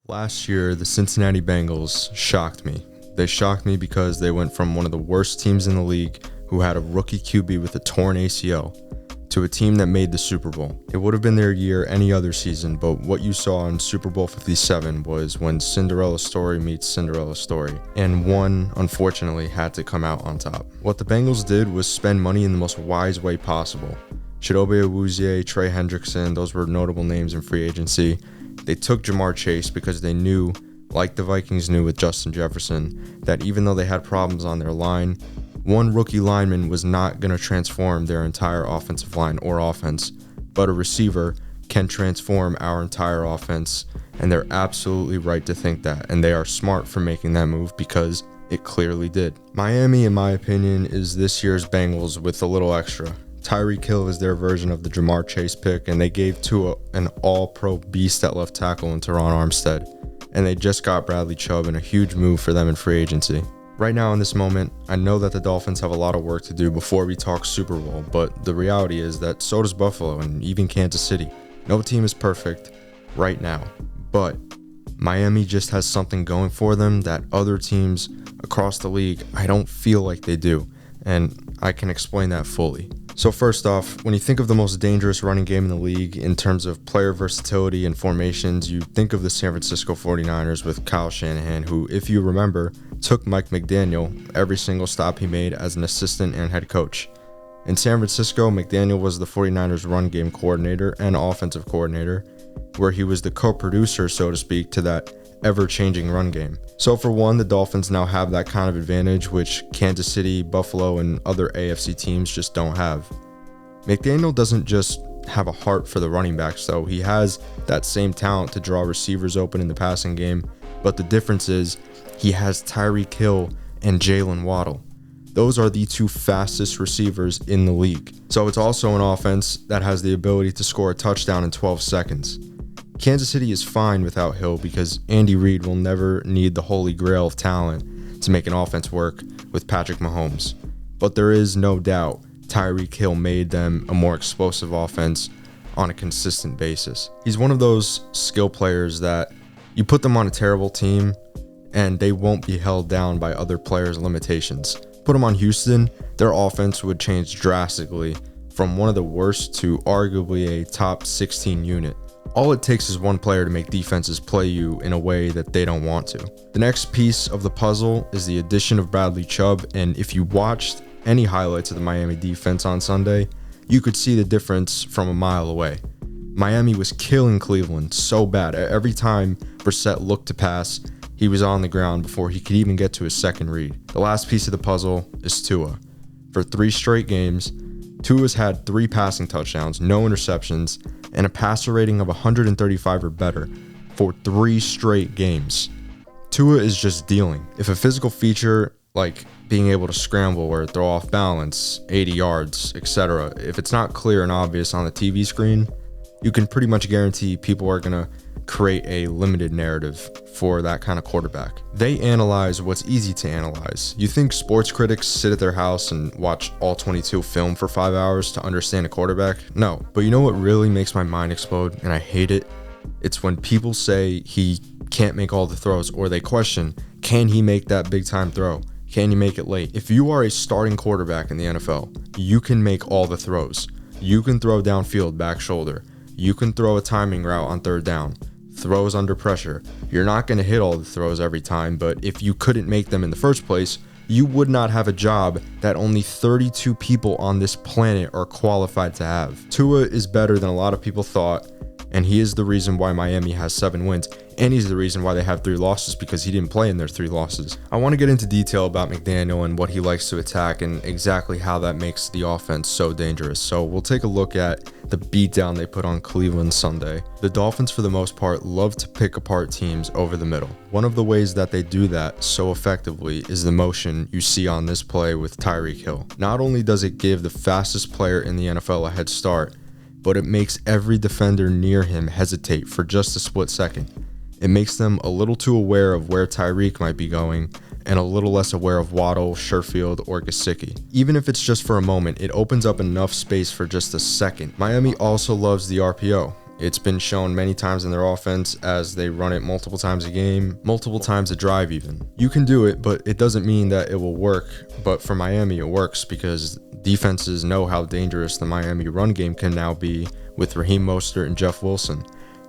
Last year, the Cincinnati Bengals shocked me. They shocked me because they went from one of the worst teams in the league who had a rookie QB with a torn ACL to a team that made the Super Bowl. It would have been their year any other season, but what you saw in Super Bowl 57 was when Cinderella story meets Cinderella story, and one, unfortunately, had to come out on top. What the Bengals did was spend money in the most wise way possible. Chidobe Awuzie, Trey Hendrickson, those were notable names in free agency. They took Jamar Chase because they knew, like the Vikings knew with Justin Jefferson, that even though they had problems on their line, one rookie lineman was not going to transform their entire offensive line or offense, but a receiver can transform our entire offense, and they're absolutely right to think that, and they are smart for making that move because it clearly did. Miami, in my opinion, is this year's Bengals with a little extra. Tyreek Hill is their version of the Jamar Chase pick, and they gave Tua an all-pro beast at left tackle in Teron Armstead, and they just got Bradley Chubb in a huge move for them in free agency. Right now in this moment, I know that the Dolphins have a lot of work to do before we talk Super Bowl, but the reality is that so does Buffalo and even Kansas City. No team is perfect right now, but Miami just has something going for them that other teams across the league, I don't feel like they do, and I can explain that fully. So first off, when you think of the most dangerous running game in the league in terms of player versatility and formations, you think of the San Francisco 49ers with Kyle Shanahan, who, if you remember, took Mike McDaniel every single stop he made as an assistant and head coach. In San Francisco, McDaniel was the 49ers run game coordinator and offensive coordinator, where he was the co-producer, so to speak, to that ever-changing run game. So for one, the Dolphins now have that kind of advantage, which Kansas City, Buffalo, and other AFC teams just don't have. McDaniel doesn't just have a heart for the running backs, though. He has that same talent to draw receivers open in the passing game, but the difference is he has Tyreek Hill and Jalen Waddle. Those are the two fastest receivers in the league. So it's also an offense that has the ability to score a touchdown in 12 seconds. Kansas City is fine without Hill because Andy Reid will never need the holy grail of talent to make an offense work with Patrick Mahomes. But there is no doubt Tyreek Hill made them a more explosive offense on a consistent basis. He's one of those skill players that you put them on a terrible team and they won't be held down by other players' limitations. Put them on Houston, their offense would change drastically from one of the worst to arguably a top 16 unit. All it takes is one player to make defenses play you in a way that they don't want to. The next piece of the puzzle is the addition of Bradley Chubb, and if you watched any highlights of the Miami defense on Sunday, you could see the difference from a mile away. Miami was killing Cleveland so bad. Every time Brissett looked to pass, he was on the ground before he could even get to his second read. The last piece of the puzzle is Tua. For 3 straight games, Tua's had 3 passing touchdowns, no interceptions, and a passer rating of 135 or better for 3 straight games. Tua is just dealing. If a physical feature like being able to scramble or throw off balance, 80 yards, etc., if it's not clear and obvious on the TV screen, you can pretty much guarantee people are going to create a limited narrative for that kind of quarterback. They analyze what's easy to analyze. You think sports critics sit at their house and watch all 22 film for 5 hours to understand a quarterback? No. But you know what really makes my mind explode, and I hate it? It's when people say he can't make all the throws, or they question, can he make that big time throw? Can he make it late? If you are a starting quarterback in the NFL, you can make all the throws. You can throw downfield, back shoulder. You can throw a timing route on 3rd down. Throws under pressure. You're not going to hit all the throws every time, but if you couldn't make them in the first place, you would not have a job that only 32 people on this planet are qualified to have. Tua is better than a lot of people thought, and he is the reason why Miami has 7 wins, and he's the reason why they have 3 losses because he didn't play in their 3 losses. I want to get into detail about McDaniel and what he likes to attack and exactly how that makes the offense so dangerous. So we'll take a look at the beatdown they put on Cleveland Sunday. The Dolphins, for the most part, love to pick apart teams over the middle. One of the ways that they do that so effectively is the motion you see on this play with Tyreek Hill. Not only does it give the fastest player in the NFL a head start, but it makes every defender near him hesitate for just a split second. It makes them a little too aware of where Tyreek might be going and a little less aware of Waddle, Sherfield, or Gesicki. Even if it's just for a moment, it opens up enough space for just a second. Miami also loves the RPO. It's been shown many times in their offense as they run it multiple times a game, multiple times a drive even. You can do it, but it doesn't mean that it will work. But for Miami, it works because defenses know how dangerous the Miami run game can now be with Raheem Mostert and Jeff Wilson.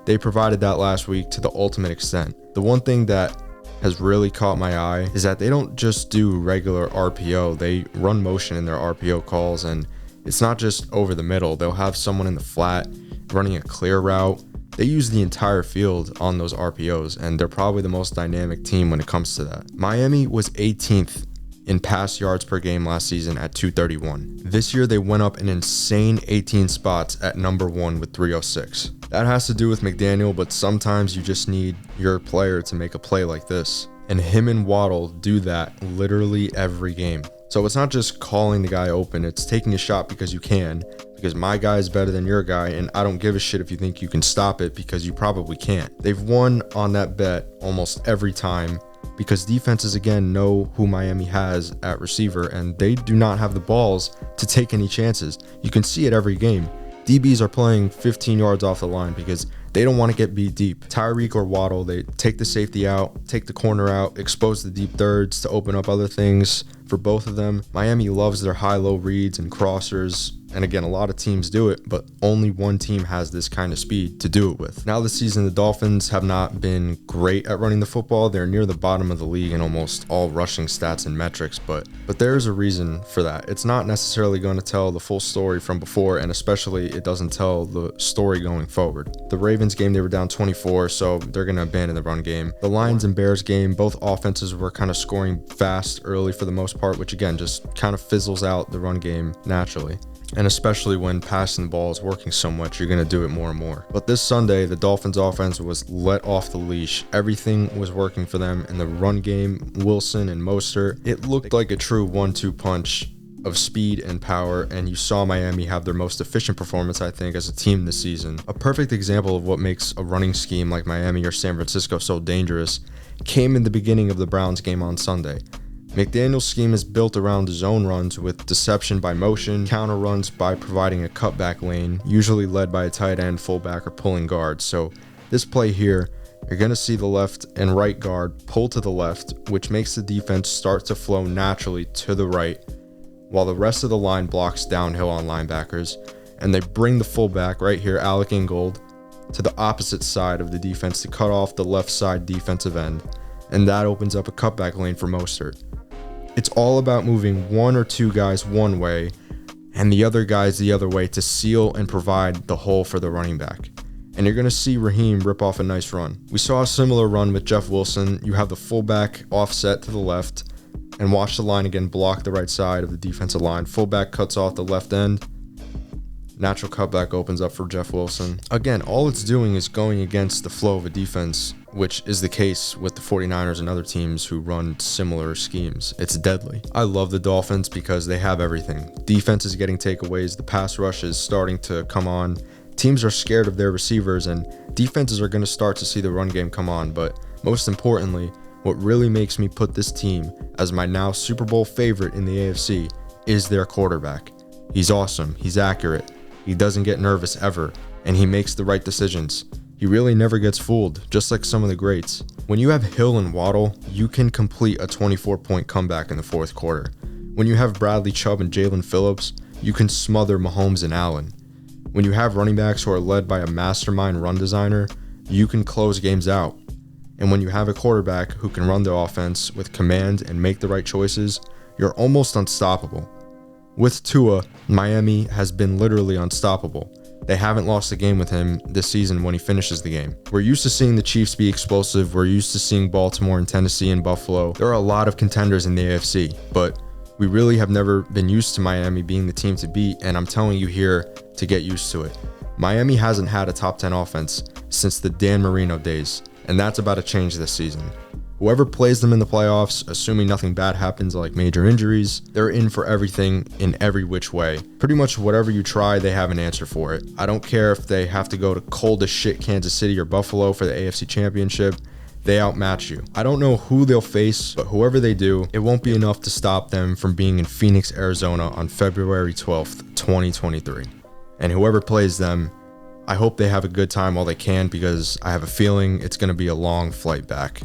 They provided that last week to the ultimate extent. The one thing that has really caught my eye is that they don't just do regular RPO. They run motion in their RPO calls, and it's not just over the middle. They'll have someone in the flat running a clear route. They use the entire field on those RPOs, and they're probably the most dynamic team when it comes to that. Miami was 18th in pass yards per game last season at 231. This year, they went up an insane 18 spots at number 1 with 306. That has to do with McDaniel, but sometimes you just need your player to make a play like this. And him and Waddle do that literally every game. So it's not just calling the guy open, it's taking a shot because you can, because my guy is better than your guy, and I don't give a shit if you think you can stop it because you probably can't. They've won on that bet almost every time because defenses, again, know who Miami has at receiver, and they do not have the balls to take any chances. You can see it every game. DBs are playing 15 yards off the line because they don't want to get beat deep. Tyreek or Waddle, they take the safety out, take the corner out, expose the deep thirds to open up other things for both of them. Miami loves their high-low reads and crossers. And again, a lot of teams do it, but only one team has this kind of speed to do it with. Now this season, the Dolphins have not been great at running the football. They're near the bottom of the league in almost all rushing stats and metrics, but there's a reason for that. It's not necessarily going to tell the full story from before, and especially it doesn't tell the story going forward. The Ravens game, they were down 24, so they're going to abandon the run game. The Lions and Bears game, both offenses were kind of scoring fast early for the most part, which again, just kind of fizzles out the run game naturally. And especially when passing the ball is working so much, you're going to do it more and more. But this Sunday, the Dolphins offense was let off the leash. Everything was working for them in the run game. Wilson and Mostert, it looked like a true 1-2 punch of speed and power, and you saw Miami have their most efficient performance, I think, as a team this season. A perfect example of what makes a running scheme like Miami or San Francisco so dangerous came in the beginning of the Browns game on Sunday. McDaniel's scheme is built around zone runs with deception by motion, counter runs by providing a cutback lane, usually led by a tight end, fullback, or pulling guard. So this play here, you're going to see the left and right guard pull to the left, which makes the defense start to flow naturally to the right, while the rest of the line blocks downhill on linebackers, and they bring the fullback right here, Alec Ingold, to the opposite side of the defense to cut off the left side defensive end, and that opens up a cutback lane for Mostert. It's all about moving one or two guys one way and the other guys the other way to seal and provide the hole for the running back. And you're going to see Raheem rip off a nice run. We saw a similar run with Jeff Wilson. You have the fullback offset to the left and watch the line again block the right side of the defensive line. Fullback cuts off the left end. Natural cutback opens up for Jeff Wilson. Again, all it's doing is going against the flow of a defense, which is the case with the 49ers and other teams who run similar schemes. It's deadly. I love the Dolphins because they have everything. Defense is getting takeaways. The pass rush is starting to come on. Teams are scared of their receivers, and defenses are going to start to see the run game come on. But most importantly, what really makes me put this team as my now Super Bowl favorite in the AFC is their quarterback. He's awesome. He's accurate. He doesn't get nervous ever, and he makes the right decisions. He really never gets fooled, just like some of the greats. When you have Hill and Waddle, you can complete a 24-point comeback in the fourth quarter. When you have Bradley Chubb and Jalen Phillips, you can smother Mahomes and Allen. When you have running backs who are led by a mastermind run designer, you can close games out. And when you have a quarterback who can run the offense with command and make the right choices, you're almost unstoppable. With Tua, Miami has been literally unstoppable. They haven't lost a game with him this season when he finishes the game. We're used to seeing the Chiefs be explosive. We're used to seeing Baltimore and Tennessee and Buffalo. There are a lot of contenders in the AFC, but we really have never been used to Miami being the team to beat, and I'm telling you here to get used to it. Miami hasn't had a top 10 offense since the Dan Marino days, and that's about to change this season. Whoever plays them in the playoffs, assuming nothing bad happens like major injuries, they're in for everything in every which way. Pretty much whatever you try, they have an answer for it. I don't care if they have to go to cold as shit Kansas City or Buffalo for the AFC Championship. They outmatch you. I don't know who they'll face, but whoever they do, it won't be enough to stop them from being in Phoenix, Arizona on February 12th, 2023. And whoever plays them, I hope they have a good time while they can, because I have a feeling it's going to be a long flight back.